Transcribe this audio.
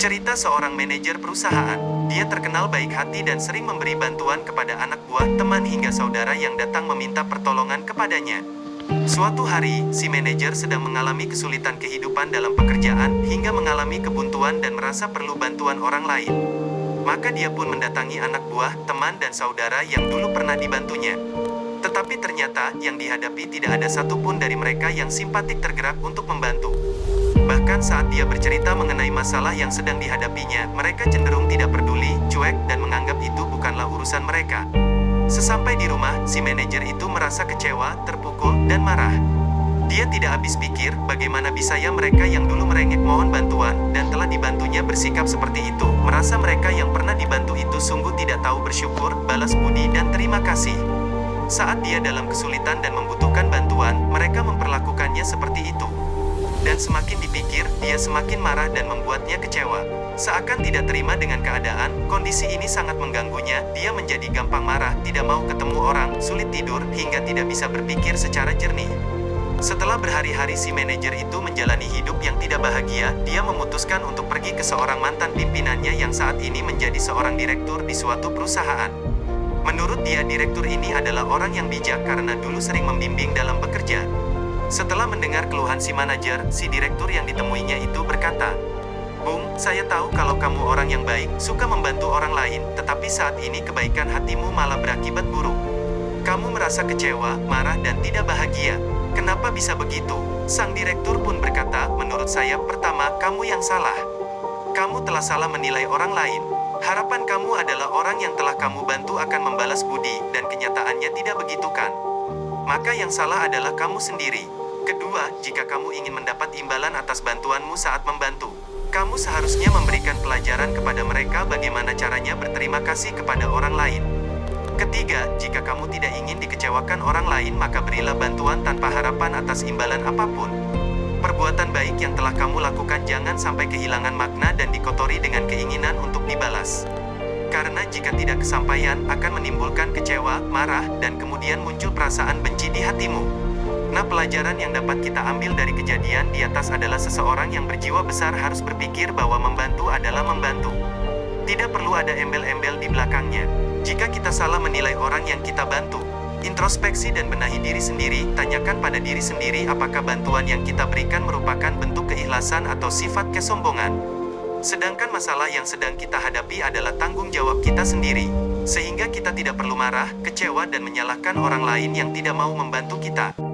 Cerita seorang manajer perusahaan. Dia terkenal baik hati dan sering memberi bantuan kepada anak buah, teman hingga saudara yang datang meminta pertolongan kepadanya. Suatu hari, si manajer sedang mengalami kesulitan kehidupan dalam pekerjaan, hingga mengalami kebuntuan dan merasa perlu bantuan orang lain. Maka dia pun mendatangi anak buah, teman dan saudara yang dulu pernah dibantunya. Tetapi ternyata, yang dihadapi tidak ada satupun dari mereka yang simpatik tergerak untuk membantu. Bahkan saat dia bercerita mengenai masalah yang sedang dihadapinya, mereka cenderung tidak peduli, cuek, dan menganggap itu bukanlah urusan mereka. Sesampai di rumah, si manajer itu merasa kecewa, terpukul, dan marah. Dia tidak habis pikir, bagaimana bisa ya mereka yang dulu merengek mohon bantuan, dan telah dibantunya bersikap seperti itu, merasa mereka yang pernah dibantu itu sungguh tidak tahu bersyukur, balas budi dan terima kasih. Saat dia dalam kesulitan dan membutuhkan bantuan, mereka memperlakukannya seperti itu. Dan semakin dipikir, dia semakin marah dan membuatnya kecewa. Seakan tidak terima dengan keadaan, kondisi ini sangat mengganggunya, dia menjadi gampang marah, tidak mau ketemu orang, sulit tidur, hingga tidak bisa berpikir secara jernih. Setelah berhari-hari si manajer itu menjalani hidup yang tidak bahagia, dia memutuskan untuk pergi ke seorang mantan pimpinannya yang saat ini menjadi seorang direktur di suatu perusahaan. Menurut dia, direktur ini adalah orang yang bijak karena dulu sering membimbing dalam bekerja. Setelah mendengar keluhan si manajer, si direktur yang ditemuinya itu berkata, "Bung, saya tahu kalau kamu orang yang baik, suka membantu orang lain, tetapi saat ini kebaikan hatimu malah berakibat buruk. Kamu merasa kecewa, marah dan tidak bahagia. Kenapa bisa begitu?" Sang direktur pun berkata, "Menurut saya, pertama, kamu yang salah. Kamu telah salah menilai orang lain. Harapan kamu adalah orang yang telah kamu bantu akan membalas budi, dan kenyataannya tidak begitu kan? Maka yang salah adalah kamu sendiri. Kedua, jika kamu ingin mendapat imbalan atas bantuanmu saat membantu, kamu seharusnya memberikan pelajaran kepada mereka bagaimana caranya berterima kasih kepada orang lain. Ketiga, jika kamu tidak ingin dikecewakan orang lain, maka berilah bantuan tanpa harapan atas imbalan apapun. Perbuatan baik yang telah kamu lakukan jangan sampai kehilangan makna dan dikotori dengan keinginan untuk dibalas. Karena jika tidak kesampaian, akan menimbulkan kecewa, marah, dan kemudian muncul perasaan benci di hatimu." Nah, pelajaran yang dapat kita ambil dari kejadian di atas adalah seseorang yang berjiwa besar harus berpikir bahwa membantu adalah membantu. Tidak perlu ada embel-embel di belakangnya. Jika kita salah menilai orang yang kita bantu, introspeksi dan benahi diri sendiri, tanyakan pada diri sendiri apakah bantuan yang kita berikan merupakan bentuk keikhlasan atau sifat kesombongan. Sedangkan masalah yang sedang kita hadapi adalah tanggung jawab kita sendiri. Sehingga kita tidak perlu marah, kecewa dan menyalahkan orang lain yang tidak mau membantu kita.